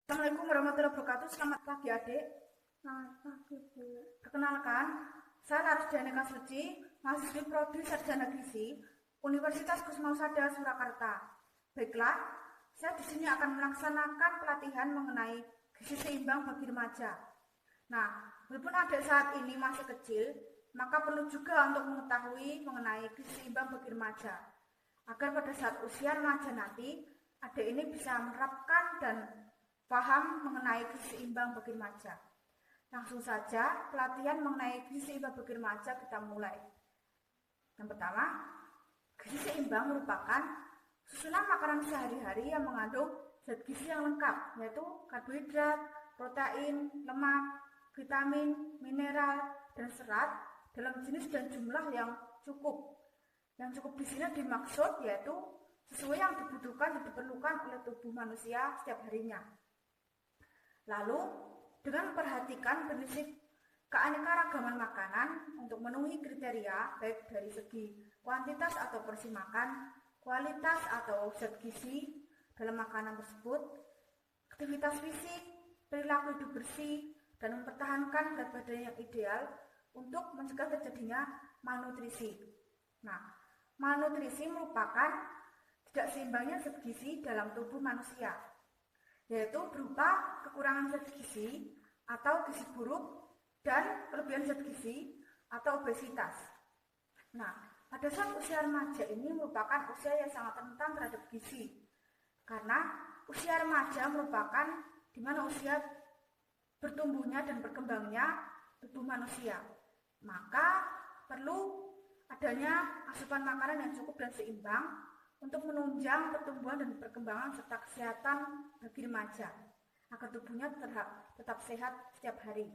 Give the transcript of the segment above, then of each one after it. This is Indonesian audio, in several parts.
Assalamualaikum warahmatullahi wabarakatuh. Selamat pagi adik. Selamat pagi, Bu. Perkenalkan, saya Laris Dianeka Suci, mahasiswi Prodi Sarjana Gizi Universitas Kusmausada Surakarta. Baiklah, saya di sini akan melaksanakan pelatihan mengenai gizi seimbang bagi remaja. Nah, walaupun adik saat ini masih kecil, maka perlu juga untuk mengetahui mengenai gizi seimbang bagi remaja, agar pada saat usia remaja nanti, adik ini bisa menerapkan dan paham mengenai gizi seimbang bagi remaja. Langsung saja pelatihan mengenai gizi seimbang bagi remaja kita mulai. Yang pertama, gizi seimbang merupakan susunan makanan sehari-hari yang mengandung zat gizi yang lengkap, yaitu karbohidrat, protein, lemak, vitamin, mineral, dan serat dalam jenis dan jumlah yang cukup. Yang cukup di sini dimaksud yaitu sesuai yang dibutuhkan dan diperlukan oleh tubuh manusia setiap harinya. Lalu, dengan memperhatikan prinsip keanekaragaman makanan untuk memenuhi kriteria baik dari segi kuantitas atau porsi makan, kualitas atau zat gizi dalam makanan tersebut, aktivitas fisik, perilaku hidup bersih, dan mempertahankan berat badan yang ideal untuk mencegah terjadinya malnutrisi. Nah, malnutrisi merupakan tidak seimbangnya zat gizi dalam tubuh manusia, yaitu berupa kekurangan zat gizi atau gizi buruk dan kelebihan zat gizi atau obesitas. Nah, pada saat usia remaja ini merupakan usia yang sangat rentan terhadap gizi, karena usia remaja merupakan di mana usia bertumbuhnya dan berkembangnya tubuh manusia. Maka perlu adanya asupan makanan yang cukup dan seimbang untuk menunjang pertumbuhan dan perkembangan serta kesehatan bagi remaja, agar tubuhnya tetap sehat setiap hari.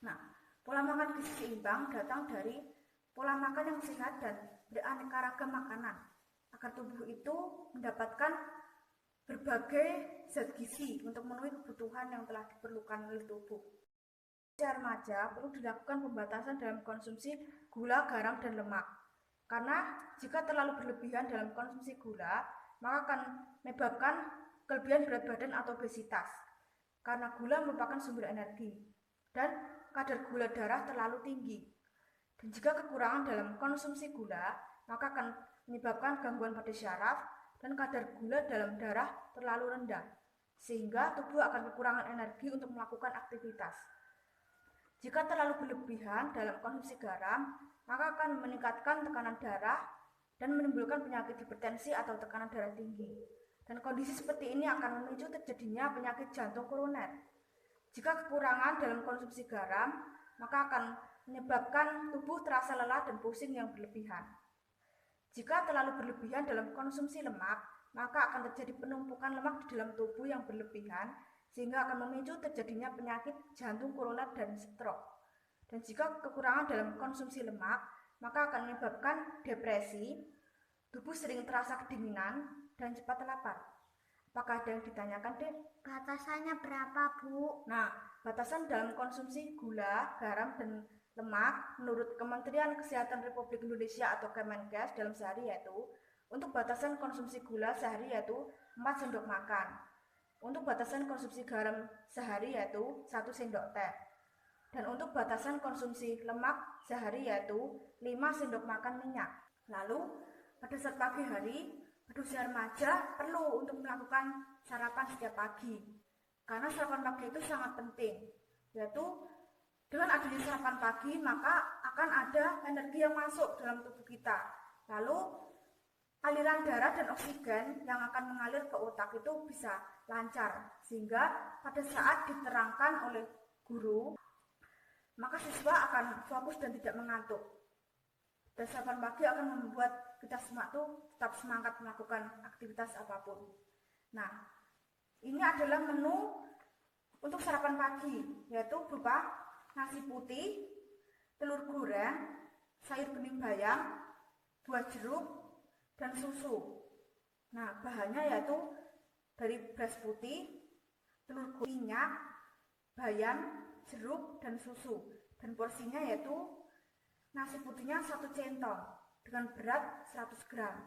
Nah, pola makan gizi seimbang datang dari pola makan yang sehat dan beraneka ragam makanan, agar tubuh itu mendapatkan berbagai zat gizi untuk memenuhi kebutuhan yang telah diperlukan oleh tubuh. Usia remaja perlu dilakukan pembatasan dalam konsumsi gula, garam, dan lemak. Karena jika terlalu berlebihan dalam konsumsi gula, maka akan menyebabkan kelebihan berat badan atau obesitas. Karena gula merupakan sumber energi dan kadar gula darah terlalu tinggi. Dan jika kekurangan dalam konsumsi gula, maka akan menyebabkan gangguan pada syaraf dan kadar gula dalam darah terlalu rendah, sehingga tubuh akan kekurangan energi untuk melakukan aktivitas. Jika terlalu berlebihan dalam konsumsi garam, maka akan meningkatkan tekanan darah dan menimbulkan penyakit hipertensi atau tekanan darah tinggi. Dan kondisi seperti ini akan memicu terjadinya penyakit jantung koroner. Jika kekurangan dalam konsumsi garam, maka akan menyebabkan tubuh terasa lelah dan pusing yang berlebihan. Jika terlalu berlebihan dalam konsumsi lemak, maka akan terjadi penumpukan lemak di dalam tubuh yang berlebihan, sehingga akan memicu terjadinya penyakit jantung koroner dan stroke. Dan jika kekurangan dalam konsumsi lemak, maka akan menyebabkan depresi, tubuh sering terasa kedinginan, dan cepat lapar. Apakah ada yang ditanyakan, Dek? Batasannya berapa, Bu? Nah, batasan dalam konsumsi gula, garam, dan lemak menurut Kementerian Kesehatan Republik Indonesia atau Kemenkes dalam sehari yaitu untuk batasan konsumsi gula sehari yaitu 4 sendok makan. Untuk batasan konsumsi garam sehari yaitu 1 sendok teh. Dan untuk batasan konsumsi lemak sehari yaitu 5 sendok makan minyak. Lalu pada saat pagi hari, pada usia remaja perlu untuk melakukan sarapan setiap pagi. Karena sarapan pagi itu sangat penting, yaitu dengan adanya sarapan pagi maka akan ada energi yang masuk dalam tubuh kita. Lalu aliran darah dan oksigen yang akan mengalir ke otak itu bisa lancar, sehingga pada saat diterangkan oleh guru, maka siswa akan fokus dan tidak mengantuk. Dan sarapan pagi akan membuat kita semua tuh tetap semangat melakukan aktivitas apapun. Nah, ini adalah menu untuk sarapan pagi, yaitu berupa nasi putih, telur goreng, sayur bening bayam, buah jeruk, dan susu. Nah, bahannya yaitu dari beras putih, telur goreng, minyak, bayam, jeruk, dan susu. Dan porsinya yaitu nasi putihnya 1 centong dengan berat 100 gram.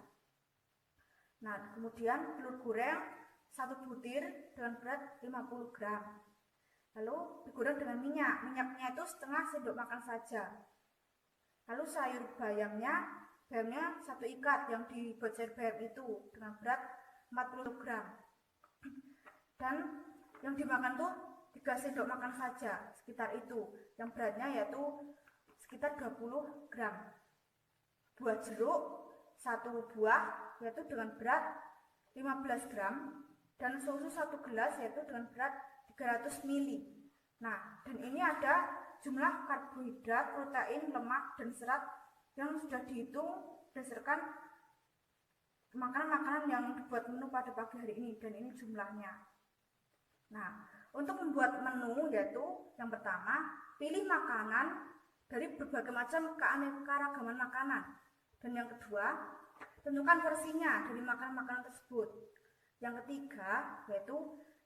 Nah, kemudian telur goreng 1 butir dengan berat 50 gram. Lalu digoreng dengan minyak. Minyaknya itu setengah sendok makan saja. Lalu sayur bayamnya 1 ikat yang dibuat sayur bayam itu dengan berat 40 gram. Dan yang dimakan tuh 3 sendok makan saja, sekitar itu. Yang beratnya yaitu sekitar 20 gram. Buah jeruk 1 buah yaitu dengan berat 15 gram. Dan susu 1 gelas yaitu dengan berat 300 ml. Nah, dan ini ada jumlah karbohidrat, protein, lemak, dan serat yang sudah dihitung berdasarkan makanan-makanan yang dibuat menu pada pagi hari ini, dan ini jumlahnya. Nah, untuk membuat menu yaitu yang pertama, pilih makanan dari berbagai macam keanekaragaman makanan. Dan yang kedua, tentukan porsinya dari makanan-makanan tersebut. Yang ketiga, yaitu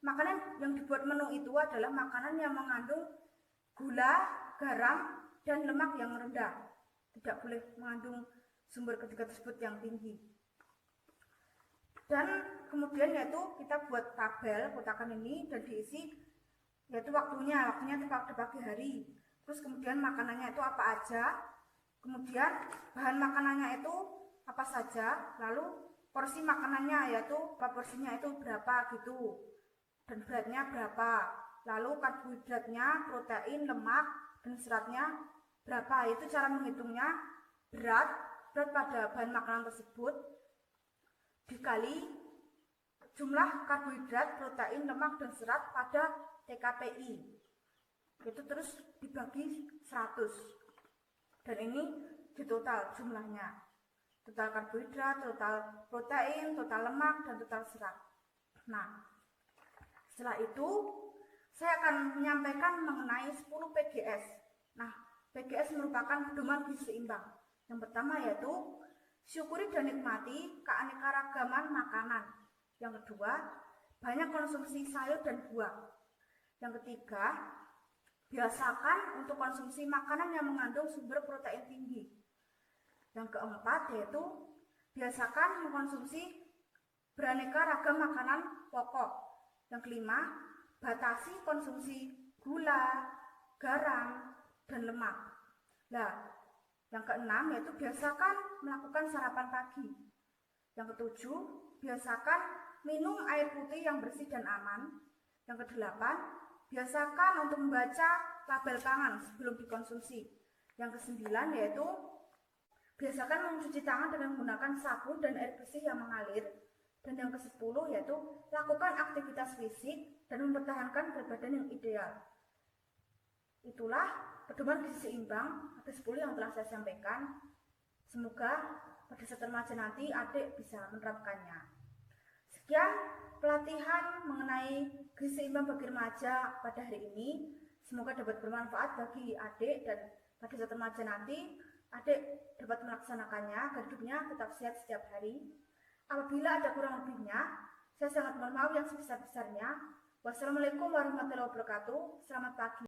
makanan yang dibuat menu itu adalah makanan yang mengandung gula, garam, dan lemak yang rendah. Tidak boleh mengandung sumber ketiga tersebut yang tinggi. Dan kemudian yaitu kita buat tabel kotakan ini dan diisi yaitu waktunya itu pada pagi hari. Terus kemudian makanannya itu apa aja, kemudian bahan makanannya itu apa saja, lalu porsi makanannya yaitu porsinya itu berapa gitu, dan beratnya berapa, lalu karbohidratnya, protein, lemak, dan seratnya berapa. Itu cara menghitungnya. Berat pada bahan makanan tersebut dikali jumlah karbohidrat, protein, lemak, dan serat pada TKPI. Itu terus dibagi 100. Dan ini ditotal jumlahnya. Total karbohidrat, total protein, total lemak, dan total serat. Nah, setelah itu saya akan menyampaikan mengenai 10 PGS. Nah, PGS merupakan pedoman gizi seimbang. Yang pertama yaitu syukuri dan nikmati keanekaragaman makanan. Yang kedua, banyak konsumsi sayur dan buah. Yang ketiga, biasakan untuk konsumsi makanan yang mengandung sumber protein tinggi. Yang keempat yaitu biasakan mengkonsumsi beraneka ragam makanan pokok. Yang kelima, batasi konsumsi gula, garam, dan lemak. Nah, yang keenam yaitu biasakan melakukan sarapan pagi. Yang ketujuh, biasakan minum air putih yang bersih dan aman. Yang kedelapan, biasakan untuk membaca label pangan sebelum dikonsumsi. Yang kesembilan yaitu biasakan mencuci tangan dengan menggunakan sabun dan air bersih yang mengalir. Dan yang ke-10 yaitu lakukan aktivitas fisik dan mempertahankan berat badan yang ideal. Itulah pedoman gizi seimbang ada 10 yang telah saya sampaikan. Semoga pada saat remaja nanti adik bisa menerapkannya. Sekian pelatihan mengenai gizi seimbang bagi remaja pada hari ini. Semoga dapat bermanfaat bagi adik dan pada saat remaja nanti adik dapat melaksanakannya agar hidupnya tetap sehat setiap hari. Apabila ada kurang lebihnya, saya sangat mohon maaf yang sebesar-besarnya. Wassalamualaikum warahmatullahi wabarakatuh. Selamat pagi.